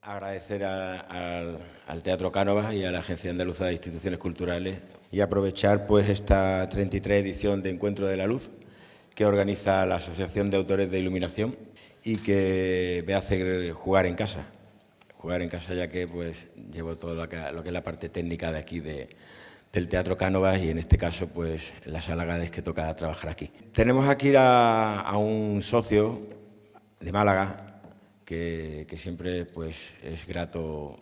Agradecer al Teatro Cánovas y a la Agencia Andaluza de Instituciones Culturales y aprovechar pues esta 33 edición de Encuentro de la Luz que organiza la Asociación de Autores de Iluminación y que me hace jugar en casa ya que pues llevo todo lo que es la parte técnica de aquí del Teatro Cánovas y en este caso pues la Sala Gades que toca trabajar aquí. Tenemos aquí a un socio de Málaga que siempre pues es grato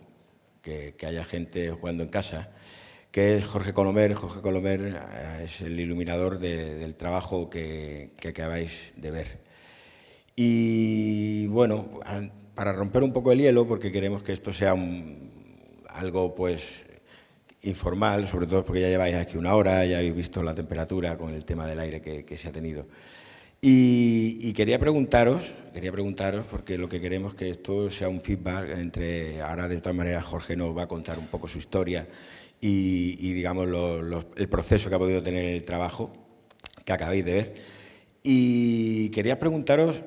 que haya gente jugando en casa, que es Jorge Colomer. Jorge Colomer es el iluminador del trabajo que acabáis de ver. Y bueno, para romper un poco el hielo, porque queremos que esto sea algo pues informal, sobre todo porque ya lleváis aquí una hora, ya habéis visto la temperatura con el tema del aire que se ha tenido. Y quería preguntaros, porque lo que queremos es que esto sea un feedback entre, ahora de todas maneras Jorge nos va a contar un poco su historia y digamos el proceso que ha podido tener el trabajo que acabáis de ver. Y quería preguntaros,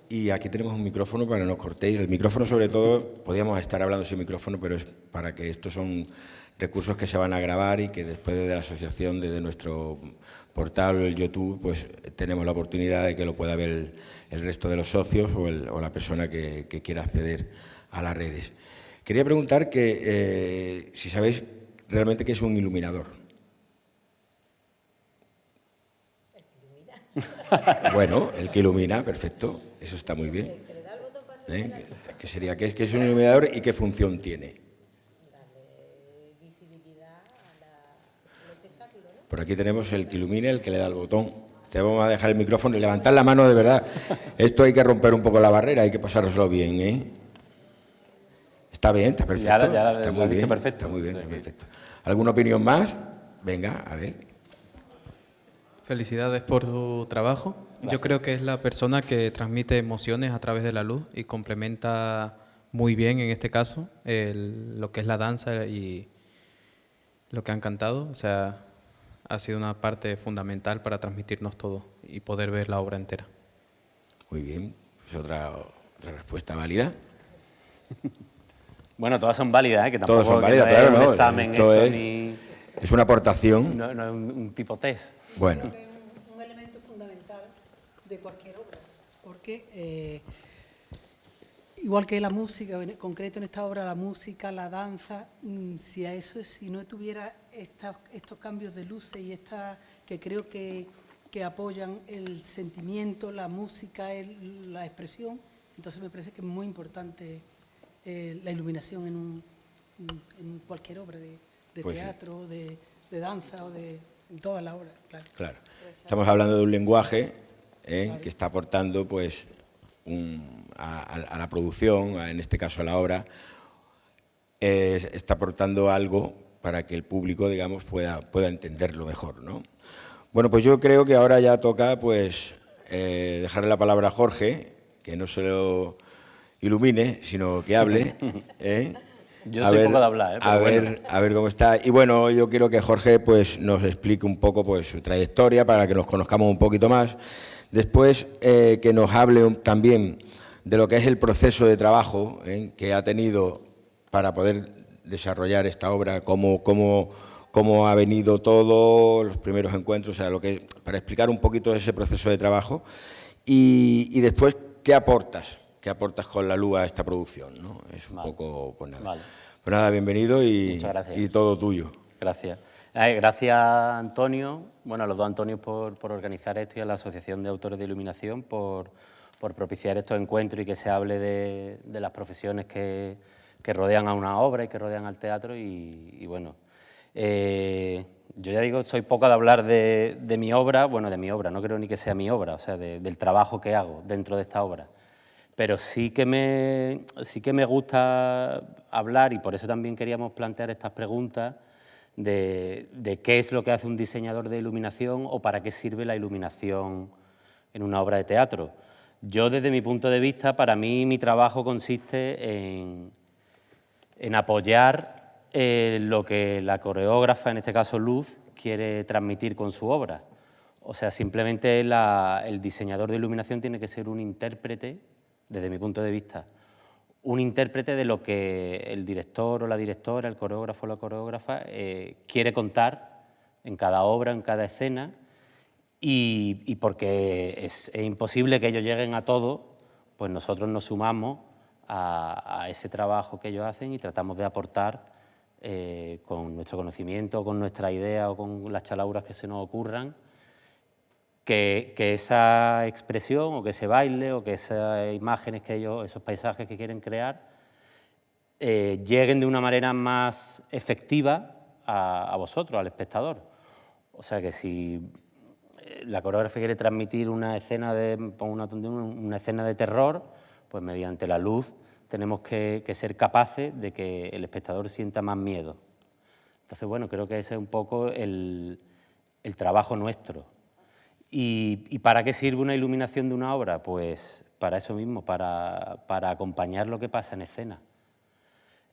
y aquí tenemos un micrófono para que no os cortéis, el micrófono sobre todo, podíamos estar hablando sin micrófono, pero es para que estos son recursos que se van a grabar y que después de la asociación, desde nuestro portal, el YouTube, pues tenemos la oportunidad de que lo pueda ver el resto de los socios o la persona que quiera acceder a las redes. Quería preguntar que si sabéis realmente qué es un iluminador. Bueno, el que ilumina, perfecto, eso está muy bien. ¿Qué sería? ¿Qué es un iluminador y qué función tiene? Por aquí tenemos el que ilumina, el que le da el botón. Te vamos a dejar el micrófono y levantar la mano de verdad. Esto hay que romper un poco la barrera, hay que pasárselo bien, ¿eh? Está bien, está perfecto. Sí, está muy bien, perfecto. Está muy bien, está perfecto. ¿Alguna opinión más? Venga, a ver. Felicidades por tu trabajo. Gracias. Yo creo que es la persona que transmite emociones a través de la luz y complementa muy bien, en este caso, lo que es la danza y lo que han cantado. O sea, ha sido una parte fundamental para transmitirnos todo y poder ver la obra entera. Muy bien, pues otra respuesta válida. Bueno, todas son válidas, ¿eh? Que tampoco Todas son válidas, claro, es ¿no? un examen Esto ni... es una aportación. No es un tipo test. Bueno. Es un elemento fundamental de cualquier obra, porque igual que la música, en concreto en esta obra, la música, la danza, si no tuviera estos cambios de luces y que creo que apoyan el sentimiento, la música, la expresión, entonces me parece que es muy importante la iluminación en cualquier obra de Pues teatro, sí, de danza o en toda la obra. Claro. Estamos hablando de un lenguaje que está aportando pues a la producción, en este caso a la obra, está aportando algo para que el público, digamos, pueda entenderlo mejor, ¿no? Bueno, pues yo creo que ahora ya toca pues dejarle la palabra a Jorge, que no se lo ilumine, sino que hable. Yo soy poco de hablar, a ver cómo está. Y bueno, yo quiero que Jorge pues nos explique un poco pues su trayectoria para que nos conozcamos un poquito más. Después que nos hable también de lo que es el proceso de trabajo que ha tenido para poder desarrollar esta obra, cómo ha venido todo, los primeros encuentros, o sea, para explicar un poquito ese proceso de trabajo y después qué aportas con la luz a esta producción, ¿no? Es un poco, pues nada. Vale. Pues nada, bienvenido y todo tuyo. Gracias. Gracias, Antonio, bueno, a los dos Antonios por organizar esto y a la Asociación de Autores de Iluminación por propiciar estos encuentros y que se hable de las profesiones que rodean a una obra y que rodean al teatro y bueno, yo ya digo, soy poco de hablar de mi obra, bueno, de mi obra, no creo ni que sea mi obra, o sea, del trabajo que hago dentro de esta obra. Pero sí que me gusta hablar, y por eso también queríamos plantear estas preguntas, de qué es lo que hace un diseñador de iluminación o para qué sirve la iluminación en una obra de teatro. Yo, desde mi punto de vista, para mí mi trabajo consiste en apoyar lo que la coreógrafa, en este caso Luz, quiere transmitir con su obra. O sea, simplemente el diseñador de iluminación tiene que ser un intérprete, desde mi punto de vista, un intérprete de lo que el director o la directora, el coreógrafo o la coreógrafa quiere contar en cada obra, en cada escena, y porque es imposible que ellos lleguen a todo, pues nosotros nos sumamos a ese trabajo que ellos hacen y tratamos de aportar con nuestro conocimiento, con nuestra idea o con las chalauras que se nos ocurran, que esa expresión o que ese baile o que esas imágenes que ellos, esos paisajes que quieren crear, lleguen de una manera más efectiva a vosotros, al espectador. O sea que si la coreógrafa quiere transmitir una escena una escena de terror, pues mediante la luz tenemos que ser capaces de que el espectador sienta más miedo. Entonces, bueno, creo que ese es un poco el trabajo nuestro. ¿Y para qué sirve una iluminación de una obra? Pues para eso mismo, para acompañar lo que pasa en escena.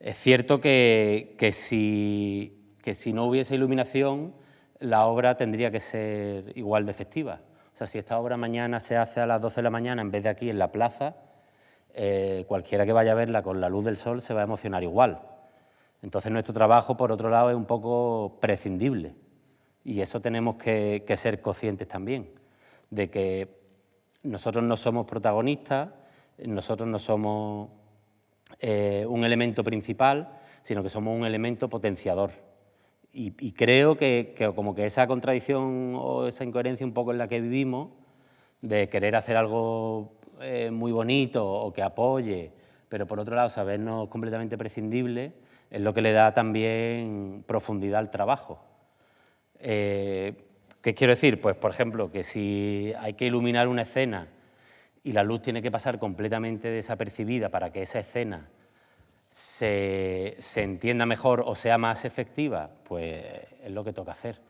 Es cierto que si no hubiese iluminación, la obra tendría que ser igual de efectiva. O sea, si esta obra mañana se hace a las 12 de la mañana en vez de aquí en la plaza, cualquiera que vaya a verla con la luz del sol se va a emocionar igual. Entonces nuestro trabajo, por otro lado, es un poco prescindible. Y eso tenemos que ser conscientes también, de que nosotros no somos protagonistas, nosotros no somos un elemento principal, sino que somos un elemento potenciador. Y creo que como que esa contradicción o esa incoherencia un poco en la que vivimos, de querer hacer algo muy bonito o que apoye, pero por otro lado sabernos completamente prescindible, es lo que le da también profundidad al trabajo. ¿Qué quiero decir? Pues, por ejemplo, que si hay que iluminar una escena y la luz tiene que pasar completamente desapercibida para que esa escena se entienda mejor o sea más efectiva, pues es lo que toca hacer.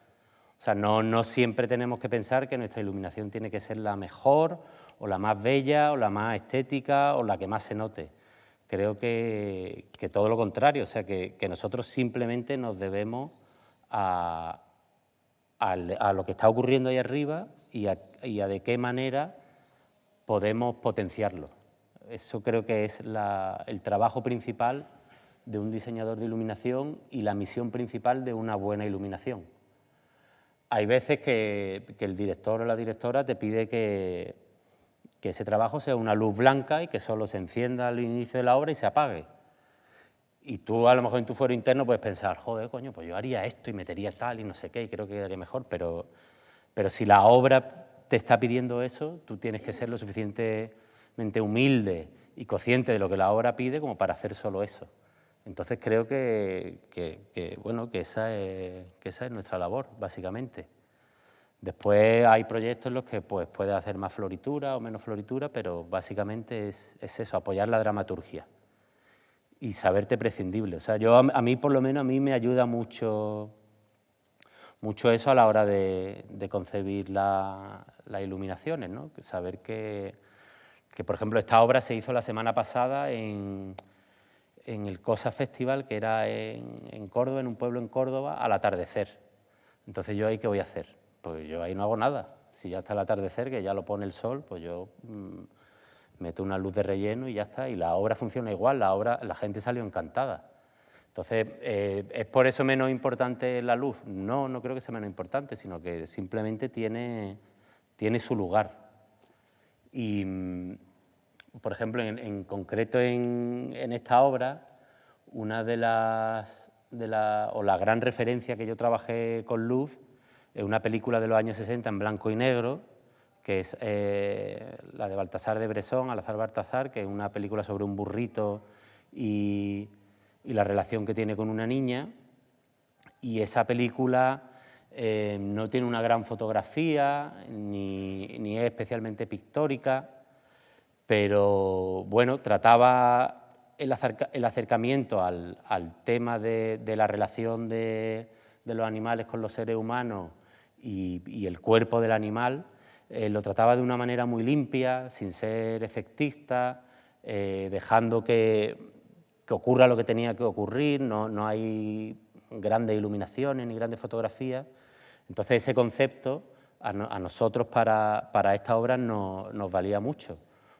O sea, no siempre tenemos que pensar que nuestra iluminación tiene que ser la mejor o la más bella o la más estética o la que más se note. Creo que todo lo contrario, o sea, que nosotros simplemente nos debemos a lo que está ocurriendo ahí arriba y a de qué manera podemos potenciarlo. Eso creo que es el trabajo principal de un diseñador de iluminación y la misión principal de una buena iluminación. Hay veces que el director o la directora te pide que ese trabajo sea una luz blanca y que solo se encienda al inicio de la obra y se apague. Y tú, a lo mejor en tu fuero interno, puedes pensar, joder, coño, pues yo haría esto y metería tal y no sé qué, y creo que quedaría mejor, pero si la obra te está pidiendo eso, tú tienes que ser lo suficientemente humilde y consciente de lo que la obra pide como para hacer solo eso. Entonces creo que esa es nuestra labor, básicamente. Después hay proyectos en los que pues, puedes hacer más floritura o menos floritura, pero básicamente es eso, apoyar la dramaturgia y saberte prescindible. O sea, a mí, por lo menos, a mí me ayuda mucho eso a la hora de concebir las iluminaciones, ¿no? Saber que, por ejemplo, esta obra se hizo la semana pasada en el COSA Festival, que era en Córdoba, en un pueblo en Córdoba, al atardecer. Entonces, ¿yo ahí qué voy a hacer? Pues yo ahí no hago nada. Si ya está el atardecer, que ya lo pone el sol, pues yo meto una luz de relleno y ya está. Y la obra funciona igual, la gente salió encantada. Entonces, ¿es por eso menos importante la luz? No creo que sea menos importante, sino que simplemente tiene su lugar. Y, por ejemplo, en concreto en esta obra, una la gran referencia que yo trabajé con luz es una película de los años 60 en blanco y negro, que es la de Baltasar de Bresson, Alazar Baltasar, que es una película sobre un burrito y la relación que tiene con una niña. Y esa película no tiene una gran fotografía, ni es especialmente pictórica, pero bueno, trataba el acercamiento al tema de la relación de los animales con los seres humanos y el cuerpo del animal, lo trataba de una manera muy limpia, sin ser efectista, dejando que ocurra lo que tenía que ocurrir, no hay grandes iluminaciones ni grandes fotografías. Entonces ese concepto a nosotros para esta obra nos valía mucho.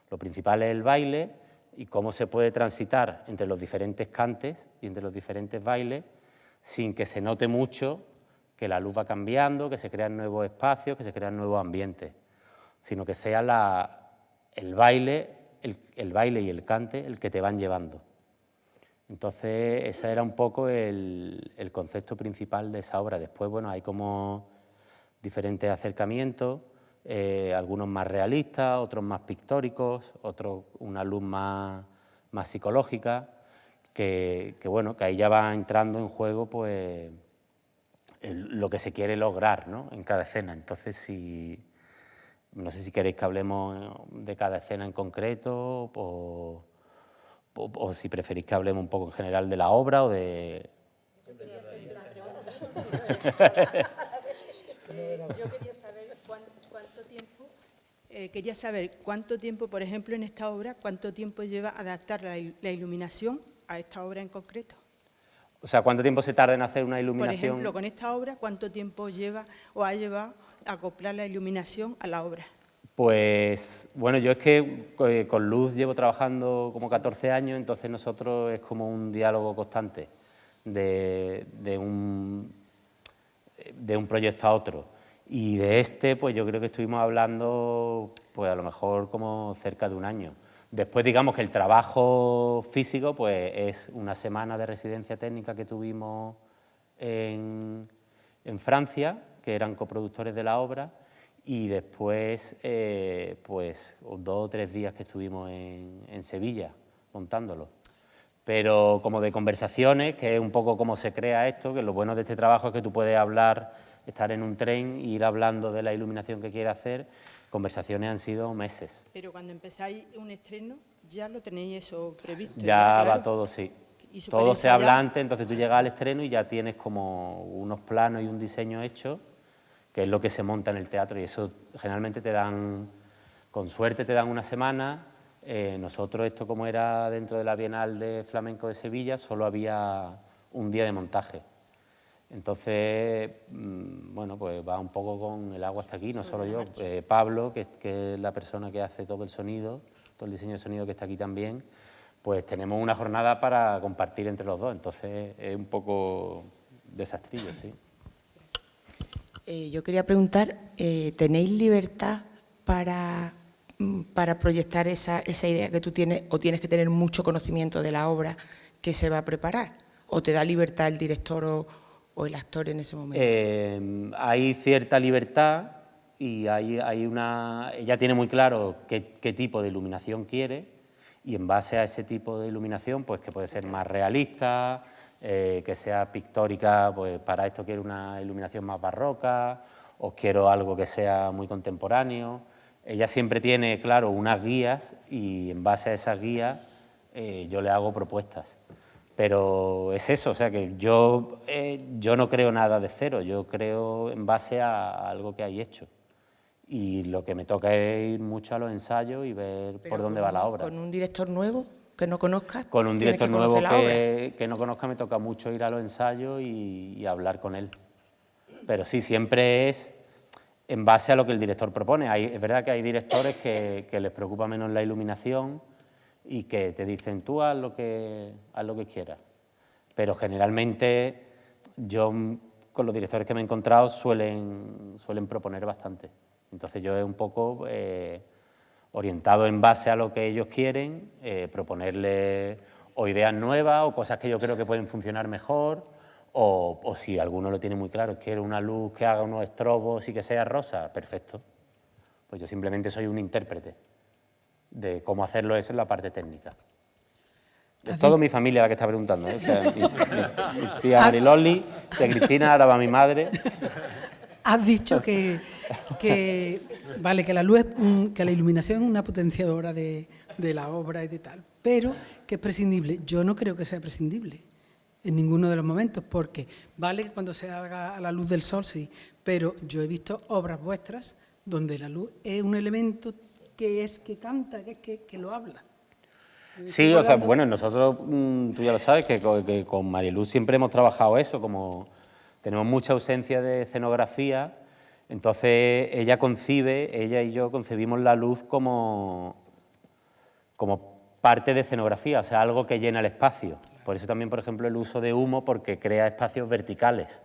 Lo principal es el baile y cómo se puede transitar entre los diferentes cantes y entre los diferentes bailes sin que se note mucho que la luz va cambiando, que se crean nuevos espacios, que se crean nuevos ambientes, sino que sea el baile y el cante el que te van llevando. Entonces, ese era un poco el concepto principal de esa obra. Después, bueno, hay como diferentes acercamientos, algunos más realistas, otros más pictóricos, otros una luz más psicológica, que ahí ya va entrando en juego pues lo que se quiere lograr, ¿no?, en cada escena. Entonces, no sé si queréis que hablemos de cada escena en concreto o si preferís que hablemos un poco en general de la obra o de... Yo quería saber cuánto tiempo, por ejemplo, en esta obra, cuánto tiempo lleva adaptar la iluminación a esta obra en concreto. O sea, ¿cuánto tiempo se tarda en hacer una iluminación? Por ejemplo, con esta obra, ¿cuánto tiempo lleva o ha llevado a acoplar la iluminación a la obra? Pues, bueno, yo es que con Luz llevo trabajando como 14 años, entonces nosotros es como un diálogo constante de un proyecto a otro. Y de este, pues yo creo que estuvimos hablando, pues a lo mejor como cerca de un año. Después, digamos que el trabajo físico, pues es una semana de residencia técnica que tuvimos en Francia, que eran coproductores de la obra, y después, pues 2 o 3 días que estuvimos en Sevilla montándolo. Pero como de conversaciones, que es un poco cómo se crea esto, que lo bueno de este trabajo es que tú puedes hablar, estar en un tren e ir hablando de la iluminación que quieres hacer. Conversaciones han sido meses. Pero cuando empezáis un estreno, ya lo tenéis eso previsto. Ya claro. va todo, sí. Todo se habla antes, entonces tú llegas al estreno y ya tienes como unos planos y un diseño hecho, que es lo que se monta en el teatro, y eso generalmente te dan, con suerte te dan una semana. Nosotros, esto como era dentro de la Bienal de Flamenco de Sevilla, solo había un día de montaje. Entonces, bueno, pues va un poco con el agua hasta aquí, no solo yo, Pablo, que es la persona que hace todo el sonido, todo el diseño de sonido que está aquí también, pues tenemos una jornada para compartir entre los dos, entonces es un poco desastrillo, sí. Yo quería preguntar, ¿tenéis libertad para proyectar esa idea que tú tienes, o tienes que tener mucho conocimiento de la obra que se va a preparar? ¿O te da libertad el director o el actor en ese momento? Hay cierta libertad y ella tiene muy claro qué tipo de iluminación quiere, y en base a ese tipo de iluminación, pues que puede ser más realista, que sea pictórica, pues para esto quiero una iluminación más barroca, o quiero algo que sea muy contemporáneo. Ella siempre tiene, claro, unas guías, y en base a esas guías yo le hago propuestas. Pero es eso, o sea que yo no creo nada de cero, yo creo en base a algo que hay hecho. Y lo que me toca es ir mucho a los ensayos y ver por dónde va la obra. ¿Con un director nuevo que no conozcas? Con un director nuevo que no conozca me toca mucho ir a los ensayos y hablar con él. Pero sí, siempre es en base a lo que el director propone. Es verdad que hay directores que les preocupa menos la iluminación y que te dicen tú haz lo que quieras. Pero generalmente yo con los directores que me he encontrado suelen proponer bastante. Entonces yo es un poco orientado en base a lo que ellos quieren, proponerles o ideas nuevas o cosas que yo creo que pueden funcionar mejor, o si alguno lo tiene muy claro, quiero una luz que haga unos estrobos y que sea rosa, perfecto. Pues yo simplemente soy un intérprete de cómo hacerlo, eso en la parte técnica. Es toda mi familia la que está preguntando, ¿eh? O sea, mi tía Mariloli, tía Cristina, ahora va mi madre. Has dicho que la luz, que la iluminación es una potenciadora de la obra y de tal, pero que es prescindible. Yo no creo que sea prescindible en ninguno de los momentos, porque vale que cuando se haga a la luz del sol, sí, pero yo he visto obras vuestras donde la luz es un elemento que canta, que lo habla. Sí, o sea, bueno, nosotros, tú ya lo sabes, que con Mariluz siempre hemos trabajado eso, como tenemos mucha ausencia de escenografía, entonces ella y yo concebimos la luz como parte de escenografía, o sea, algo que llena el espacio. Por eso también, por ejemplo, el uso de humo, porque crea espacios verticales.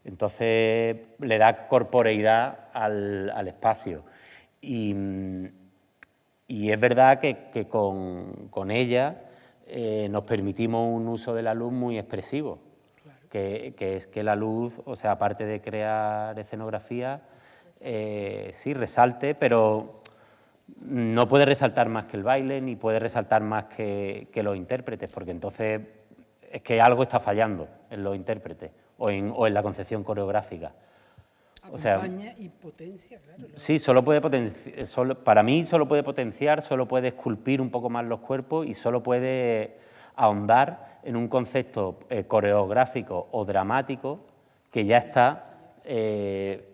Entonces, le da corporeidad al espacio. Y es verdad que con ella nos permitimos un uso de la luz muy expresivo, que es que la luz, o sea, aparte de crear escenografía, sí resalte, pero no puede resaltar más que el baile, ni puede resaltar más que los intérpretes, porque entonces es que algo está fallando en los intérpretes o en la concepción coreográfica. O sea, Acompaña y potencia, claro. sí, para mí solo puede potenciar, solo puede esculpir un poco más los cuerpos y solo puede ahondar en un concepto coreográfico o dramático que ya está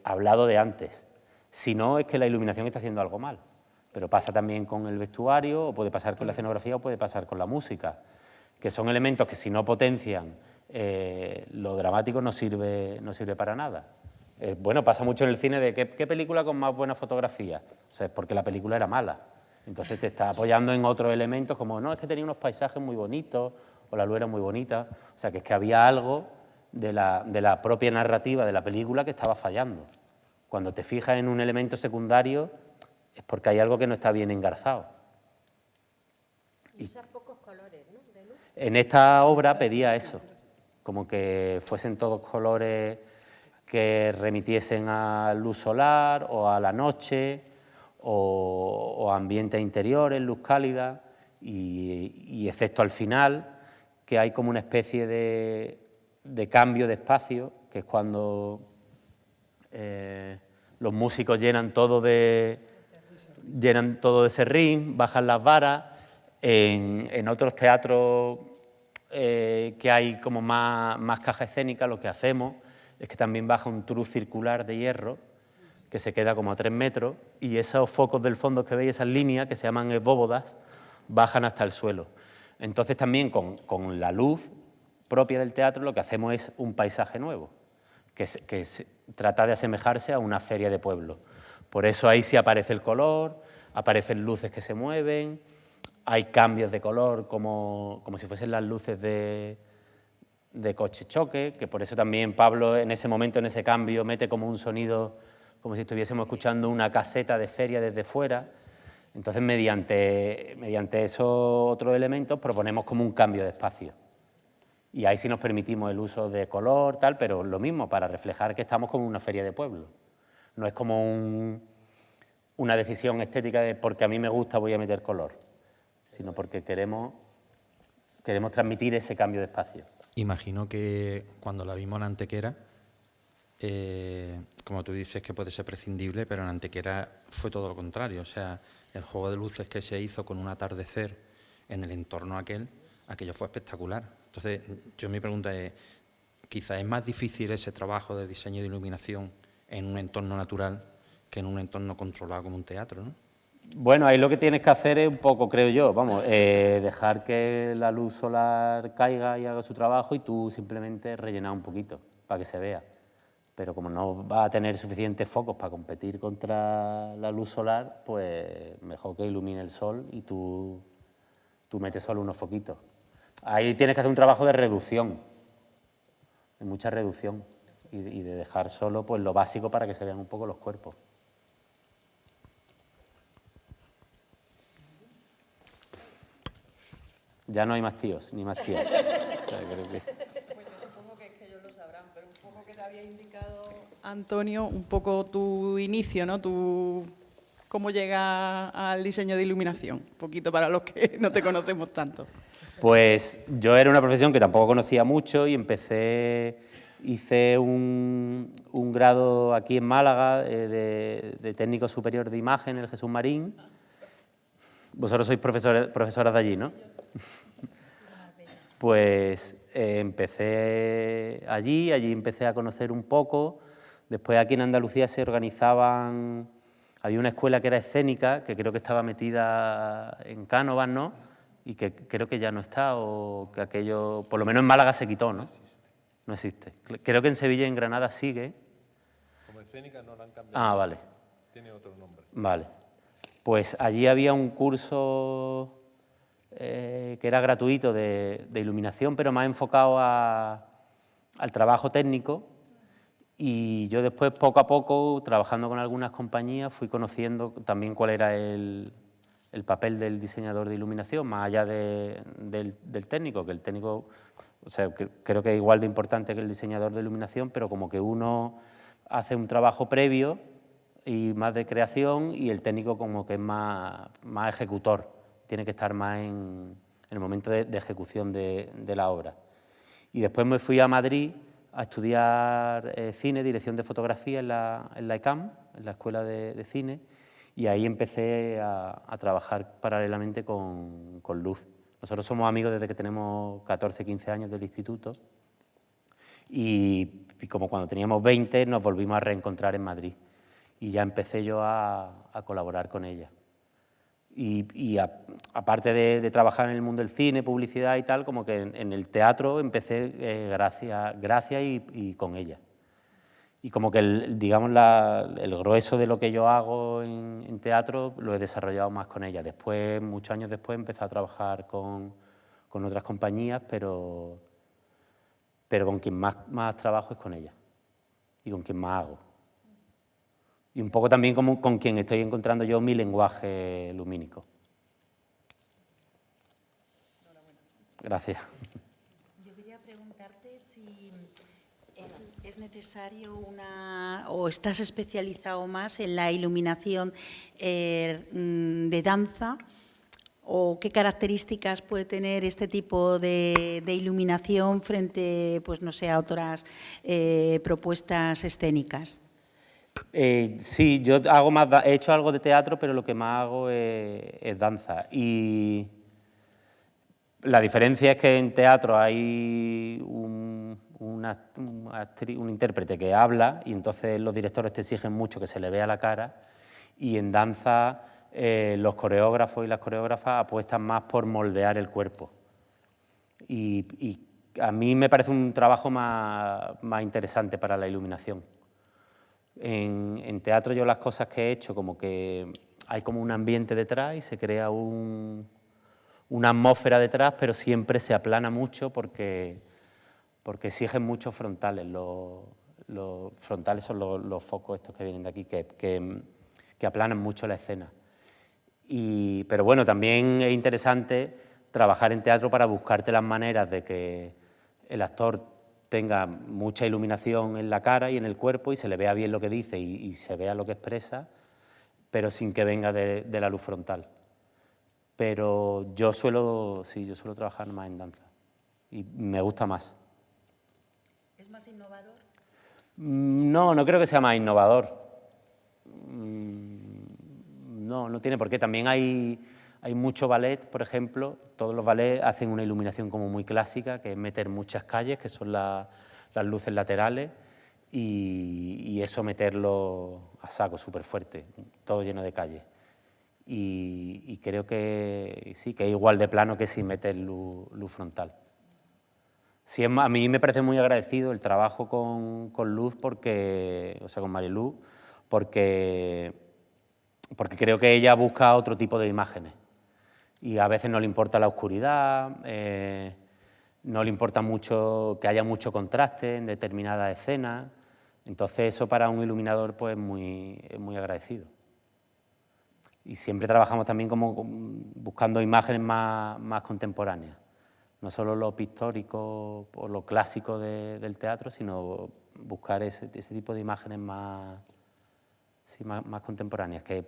hablado de antes. Si no, es que la iluminación está haciendo algo mal. Pero pasa también con el vestuario, o puede pasar con la escenografía, o puede pasar con la música, que son elementos que si no potencian lo dramático no sirve para nada. Bueno, pasa mucho en el cine de ¿qué película con más buena fotografía? O sea, es porque la película era mala. Entonces te está apoyando en otros elementos como, no, es que tenía unos paisajes muy bonitos, o la luz era muy bonita. O sea, que es que había algo de la propia narrativa de la película que estaba fallando. Cuando te fijas en un elemento secundario, es porque hay algo que no está bien engarzado. Y usas pocos colores, ¿no?, de luz. En esta obra pedía eso, como que fuesen todos colores que remitiesen a luz solar o a la noche o a ambientes interiores, luz cálida y excepto al final, que hay como una especie de cambio de espacio, que es cuando los músicos llenan todo de serrín, bajan las varas. En otros teatros que hay como más caja escénica, lo que hacemos es que también baja un truz circular de hierro que se queda como a 3 metros y esos focos del fondo que veis, esas líneas que se llaman bóvedas, bajan hasta el suelo. Entonces también con la luz propia del teatro lo que hacemos es un paisaje nuevo, que trata de asemejarse a una feria de pueblo. Por eso ahí sí aparece el color, aparecen luces que se mueven, hay cambios de color como si fuesen las luces de coche-choque, que por eso también Pablo en ese momento, en ese cambio, mete como un sonido, como si estuviésemos escuchando una caseta de feria desde fuera. Entonces, mediante esos otros elementos proponemos como un cambio de espacio. Y ahí sí nos permitimos el uso de color, tal, pero lo mismo, para reflejar que estamos como en una feria de pueblo. No es como una decisión estética de porque a mí me gusta voy a meter color, sino porque queremos transmitir ese cambio de espacio. Imagino que cuando la vimos en Antequera, como tú dices que puede ser prescindible, pero en Antequera fue todo lo contrario. O sea, el juego de luces que se hizo con un atardecer en el entorno aquello fue espectacular. Entonces, mi pregunta es, quizás es más difícil ese trabajo de diseño de iluminación en un entorno natural que en un entorno controlado como un teatro, ¿no? Bueno, ahí lo que tienes que hacer es un poco, creo yo, dejar que la luz solar caiga y haga su trabajo y tú simplemente rellenar un poquito para que se vea. Pero como no vas a tener suficientes focos para competir contra la luz solar, pues mejor que ilumine el sol y tú metes solo unos foquitos. Ahí tienes que hacer un trabajo de reducción, de mucha reducción y de dejar solo pues lo básico para que se vean un poco los cuerpos. Ya no hay más tíos, ni más tías. O sea, creo que... Bueno, supongo que es que ellos lo sabrán, pero un poco que te había indicado Antonio, un poco tu inicio, ¿no? ¿Cómo llegas al diseño de iluminación? Un poquito para los que no te conocemos tanto. Pues yo era una profesión que tampoco conocía mucho y hice un grado aquí en Málaga de técnico superior de imagen en el Jesús Marín. Vosotros sois profesoras de allí, ¿no? Pues empecé allí empecé a conocer un poco. Después aquí en Andalucía se organizaban, había una escuela que era escénica, que creo que estaba metida en Cánovas, ¿no? Y que creo que ya no está, o que aquello, por lo menos en Málaga se quitó, ¿no? No existe. Creo que en Sevilla y en Granada sigue. Como escénica no la han cambiado. Ah, vale. Tiene otro nombre. Vale. Pues allí había un curso que era gratuito de iluminación, pero más enfocado al trabajo técnico. Y yo después, poco a poco, trabajando con algunas compañías, fui conociendo también cuál era el papel del diseñador de iluminación, más allá del técnico, que el técnico, o sea, creo que es igual de importante que el diseñador de iluminación, pero como que uno hace un trabajo previo y más de creación, y el técnico como que es más ejecutor, tiene que estar más en el momento de ejecución de la obra. Y después me fui a Madrid a estudiar cine, dirección de fotografía en la ECAM, en la Escuela de Cine, y ahí empecé a trabajar paralelamente con luz. Nosotros somos amigos desde que tenemos 14, 15 años del instituto, y como cuando teníamos 20 nos volvimos a reencontrar en Madrid, y ya empecé yo a colaborar con ella. Y aparte de trabajar en el mundo del cine, publicidad y tal, como que en el teatro empecé gracias y con ella. Y como que, digamos, el grueso de lo que yo hago en teatro lo he desarrollado más con ella. Después, muchos años después, empecé a trabajar con otras compañías, pero con quien más trabajo es con ella y con quien más hago. Y un poco también como con quien estoy encontrando yo mi lenguaje lumínico. Gracias. Yo quería preguntarte si es necesario o estás especializado más en la iluminación de danza, o qué características puede tener este tipo de iluminación frente, pues no sé, a otras propuestas escénicas. Sí, yo he hecho algo de teatro, pero lo que más hago es danza. Y la diferencia es que en teatro hay un intérprete que habla, y entonces los directores te exigen mucho que se le vea la cara, y en danza los coreógrafos y las coreógrafas apuestan más por moldear el cuerpo. Y a mí me parece un trabajo más interesante para la iluminación. En teatro yo las cosas que he hecho, como que hay como un ambiente detrás y se crea una atmósfera detrás, pero siempre se aplana mucho porque exigen muchos frontales. Los frontales son los focos estos que vienen de aquí, que aplanan mucho la escena. Pero bueno, también es interesante trabajar en teatro para buscarte las maneras de que el actor tenga mucha iluminación en la cara y en el cuerpo y se le vea bien lo que dice y se vea lo que expresa, pero sin que venga de la luz frontal. Pero yo suelo trabajar más en danza y me gusta más. ¿Es más innovador? No creo que sea más innovador. No tiene por qué. También hay mucho ballet, por ejemplo. Todos los ballets hacen una iluminación como muy clásica, que es meter muchas calles, que son las luces laterales, y eso meterlo a saco, súper fuerte, todo lleno de calles. Y creo que sí, que es igual de plano que si metes luz frontal. Sí, a mí me parece muy agradecido el trabajo con Luz, con Mariluz, porque creo que ella busca otro tipo de imágenes. Y a veces no le importa la oscuridad, no le importa mucho que haya mucho contraste en determinadas escenas. Entonces eso para un iluminador pues es muy agradecido. Y siempre trabajamos también como buscando imágenes más contemporáneas. No solo lo pictórico o lo clásico del teatro, sino buscar ese tipo de imágenes más contemporáneas, que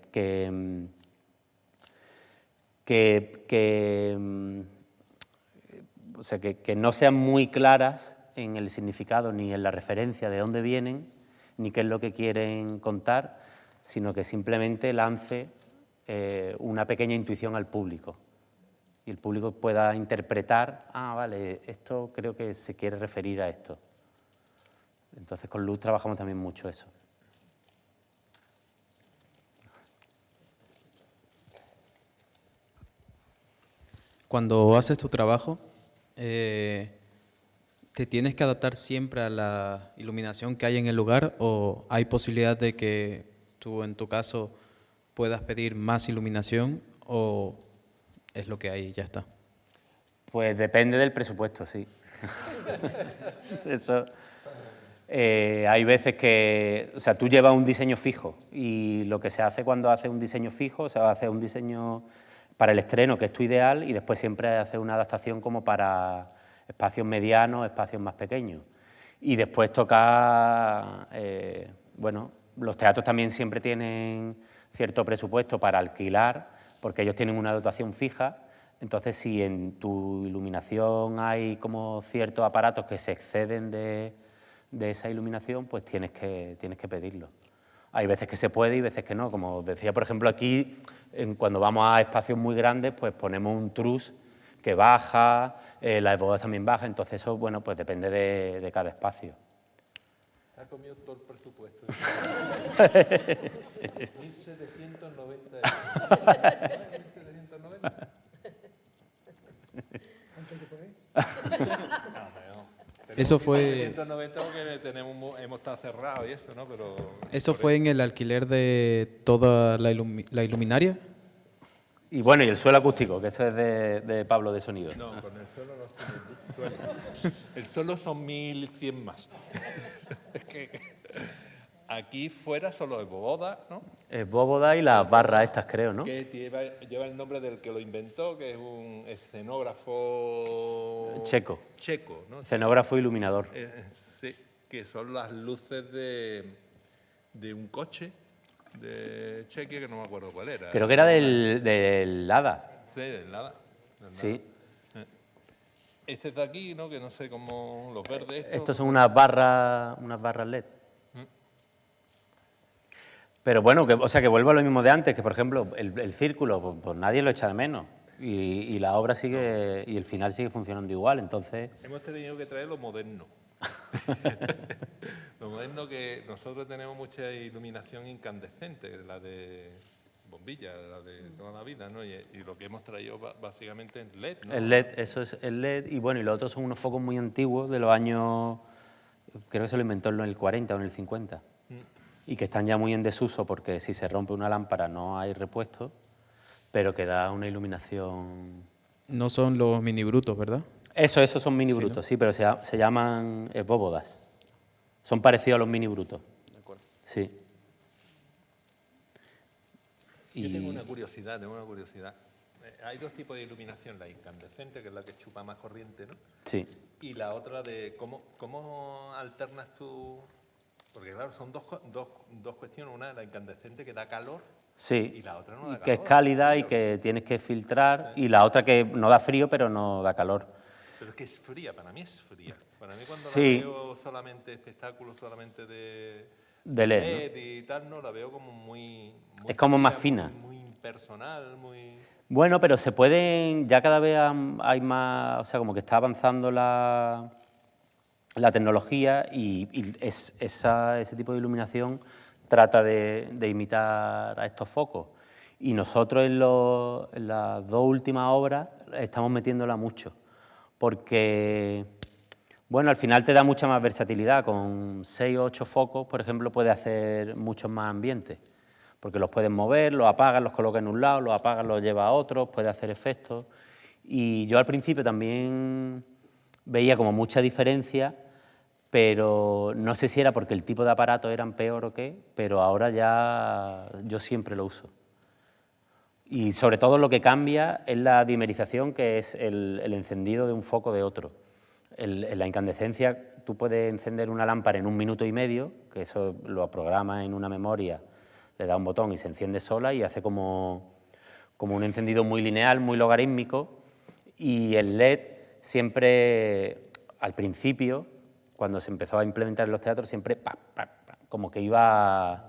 no sean muy claras en el significado ni en la referencia de dónde vienen, ni qué es lo que quieren contar, sino que simplemente lance una pequeña intuición al público. Y el público pueda interpretar, vale, esto creo que se quiere referir a esto. Entonces con Luz trabajamos también mucho eso. Cuando haces tu trabajo, ¿te tienes que adaptar siempre a la iluminación que hay en el lugar, o hay posibilidad de que tú, en tu caso, puedas pedir más iluminación, o es lo que hay y ya está? Pues depende del presupuesto, sí. Eso. Hay veces que, o sea, tú llevas un diseño fijo y lo que se hace cuando hace un diseño fijo, o sea, hace un diseño para el estreno, que es tu ideal, y después siempre hace una adaptación como para espacios medianos, espacios más pequeños. Y después toca, bueno, los teatros también siempre tienen cierto presupuesto para alquilar, porque ellos tienen una dotación fija. Entonces, si en tu iluminación hay como ciertos aparatos que se exceden de esa iluminación, pues tienes que pedirlo. Hay veces que se puede y veces que no. Como decía, por ejemplo, aquí, cuando vamos a espacios muy grandes, pues ponemos un trus que baja, las bodas también baja, entonces eso, bueno, pues depende de cada espacio. Te ha comido todo el presupuesto. 1.790 euros. 1.790. Eso fue... 190 porque hemos estado cerrados y eso, ¿no? Pero ¿Eso fue en el alquiler de toda la iluminaria? Y bueno, y el suelo acústico, que eso es de Pablo de Sonido. no, con el suelo no sé. El suelo son 1.100 más. Es que aquí fuera solo es boda, ¿no? Es bóvoda y las barras estas, creo, ¿no? Que lleva el nombre del que lo inventó, que es un escenógrafo Checo. checo, ¿no? Escenógrafo iluminador. Sí, que son las luces de un coche de Chequia, que no me acuerdo cuál era. Creo que era del Hada. Sí, del nada. Sí. Este es de aquí, ¿no? Que no sé cómo los verdes. Estos son unas barras LED. Pero bueno, o sea, que vuelvo a lo mismo de antes, que por ejemplo, el círculo, pues nadie lo echa de menos. Y la obra sigue, y el final sigue funcionando igual, entonces... Hemos tenido que traer lo moderno. Lo moderno, que nosotros tenemos mucha iluminación incandescente, la de bombilla, la de toda la vida, ¿no? Y lo que hemos traído básicamente es LED, ¿no? El LED, eso es el LED, y bueno, y los otros son unos focos muy antiguos de los años... Creo que se lo inventó en el 40 o en el 50. Y que están ya muy en desuso porque si se rompe una lámpara no hay repuesto, pero que da una iluminación... No son los mini brutos, ¿verdad? Esos son mini Sí, brutos, ¿no? sí, pero se llaman bóvodas. Son parecidos a los mini brutos. Sí. Yo tengo una curiosidad. Hay dos tipos de iluminación, la incandescente, que es la que chupa más corriente, ¿no? Sí. Y la otra de cómo alternas tú... Porque claro, son dos cuestiones. Una, la incandescente, que da calor, Sí, y la otra no da calor. que es cálida y que tienes que filtrar, y la otra que no da frío pero no da calor. Pero es que es fría, para mí es fría. Para mí cuando Sí. la veo solamente espectáculo, solamente de De LED, LED y tal, no, la veo como muy Es como más fría, fina. Muy impersonal, muy... Bueno, pero se pueden, ya cada vez hay más, o sea, como que está avanzando la tecnología y ese tipo de iluminación trata de imitar a estos focos. Y nosotros en las dos últimas obras estamos metiéndola mucho, porque, bueno, al final te da mucha más versatilidad. Con 6 o 8 focos, por ejemplo, puedes hacer muchos más ambientes, porque los puedes mover, los apagas, los colocas en un lado, los apagas, los llevas a otros, puedes hacer efectos. Y yo al principio también veía como mucha diferencia, pero no sé si era porque el tipo de aparatos eran peor o qué, pero ahora ya yo siempre lo uso. Y sobre todo lo que cambia es la dimerización, que es el encendido de un foco de otro. En la incandescencia tú puedes encender una lámpara en 1 minuto y medio, que eso lo programas en una memoria, le da un botón y se enciende sola y hace como un encendido muy lineal, muy logarítmico. Y el LED siempre, al principio, cuando se empezó a implementar en los teatros, siempre como que iba a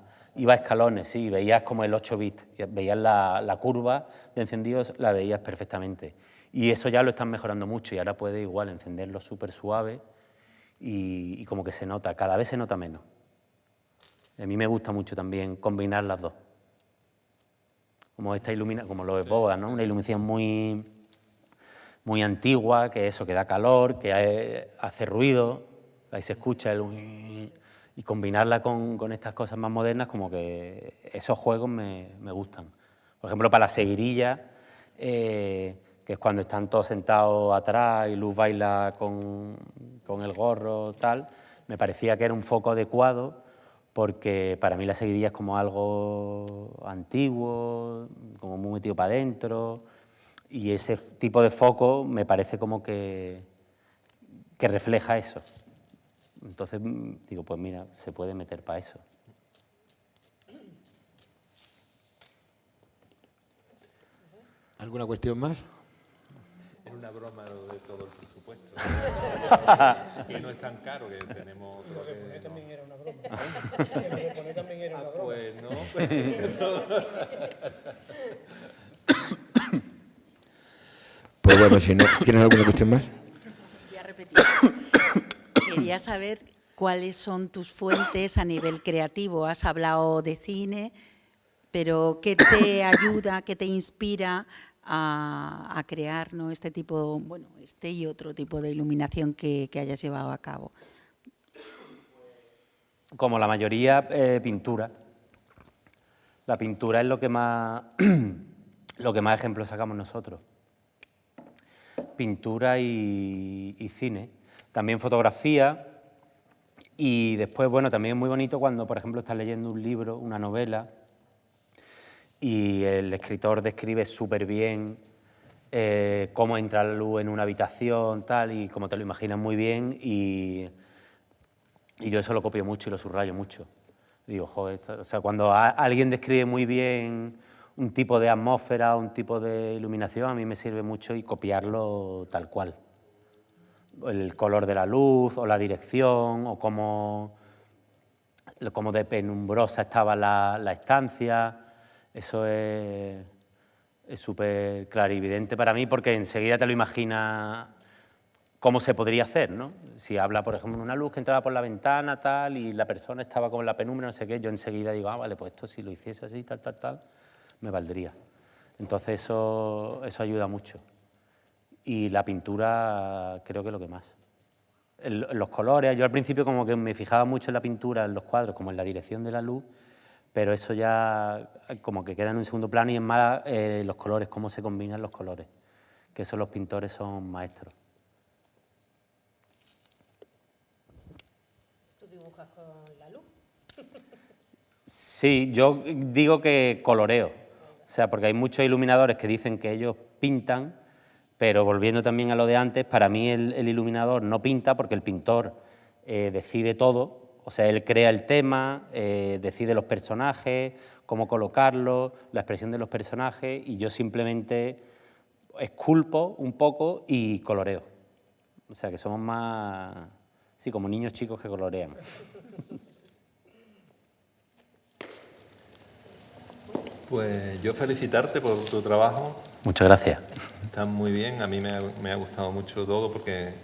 escalones, sí, veías como el 8 bits, veías la curva de encendidos, la veías perfectamente. Y eso ya lo están mejorando mucho y ahora puedes igual encenderlo súper suave y como que se nota, cada vez se nota menos. A mí me gusta mucho también combinar las dos. Como como lo de Boga, ¿no? Una iluminación muy antigua, que eso, que da calor, que hace ruido, ahí se escucha y combinarla con estas cosas más modernas, como que esos juegos me gustan. Por ejemplo, para la seguirilla, que es cuando están todos sentados atrás y Luz baila con el gorro, tal, me parecía que era un foco adecuado, porque para mí la seguidilla es como algo antiguo, como muy metido para adentro, y ese tipo de foco me parece como que refleja eso. Entonces digo, pues mira, se puede meter para eso. ¿Alguna cuestión más? Es una broma lo de todo el presupuesto. Y no es tan caro, que tenemos... Lo de poner también era una broma. Lo de poner también era una broma. Pues no. Pues bueno, si no, ¿tienes alguna cuestión más? Voy a repetir. Quería saber cuáles son tus fuentes a nivel creativo. Has hablado de cine, pero ¿qué te ayuda, qué te inspira a crear, ¿no?, este tipo, bueno, este y otro tipo de iluminación que hayas llevado a cabo? Como la mayoría, pintura. La pintura es lo que más ejemplos sacamos nosotros. Pintura y cine. También fotografía. Y después, bueno, también es muy bonito cuando, por ejemplo, estás leyendo un libro, una novela, y el escritor describe súper bien cómo entra la luz en una habitación, tal, y cómo te lo imaginas muy bien, y yo eso lo copio mucho y lo subrayo mucho. Digo, joder, o sea, cuando alguien describe muy bien un tipo de atmósfera, un tipo de iluminación, a mí me sirve mucho y copiarlo tal cual. El color de la luz, o la dirección, o cómo de penumbrosa estaba la estancia. Eso es súper clarividente para mí, porque enseguida te lo imaginas cómo se podría hacer, ¿no? Si habla, por ejemplo, de una luz que entraba por la ventana, tal, y la persona estaba con la penumbra, no sé qué, yo enseguida digo, vale, pues esto si lo hiciese así, tal, me valdría. Entonces eso ayuda mucho. Y la pintura creo que es lo que más. Los colores, yo al principio como que me fijaba mucho en la pintura, en los cuadros, como en la dirección de la luz, pero eso ya como que queda en un segundo plano, y es más los colores, cómo se combinan los colores, que eso los pintores son maestros. ¿Tú dibujas con la luz? Sí, yo digo que coloreo, o sea, porque hay muchos iluminadores que dicen que ellos pintan, pero volviendo también a lo de antes, para mí el iluminador no pinta, porque el pintor decide todo. O sea, él crea el tema, decide los personajes, cómo colocarlos, la expresión de los personajes, y yo simplemente esculpo un poco y coloreo. O sea, que somos más, sí, como niños chicos que colorean. Pues yo felicitarte por tu trabajo. Muchas gracias. Está muy bien, a mí me ha gustado mucho todo, porque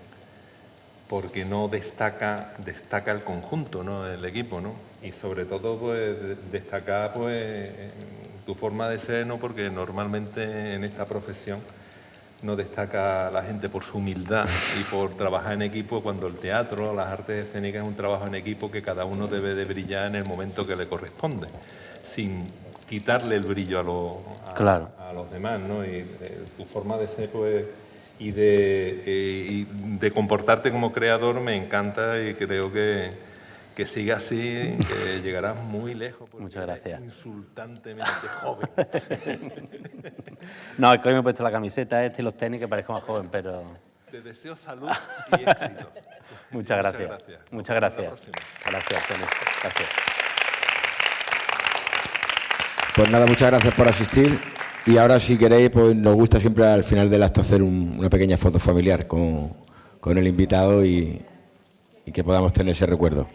no destaca el conjunto, ¿no?, el equipo, ¿no? Y sobre todo, pues, destacar, pues, tu forma de ser, ¿no?, porque normalmente en esta profesión no destaca la gente por su humildad y por trabajar en equipo, cuando el teatro, las artes escénicas, es un trabajo en equipo que cada uno debe de brillar en el momento que le corresponde, sin quitarle el brillo a los demás, ¿no? Y tu forma de ser, pues, y de comportarte como creador me encanta, y creo que siga así, que llegarás muy lejos. Muchas gracias. Eres insultantemente joven. No, es que hoy me he puesto la camiseta y los tenis, que parezco más joven, pero... Te deseo salud y éxito. Muchas gracias. Muchas gracias. Gracias, Tony. Gracias. Pues nada, muchas gracias por asistir. Y ahora, si queréis, pues nos gusta siempre al final del acto hacer una pequeña foto familiar con el invitado, y que podamos tener ese recuerdo.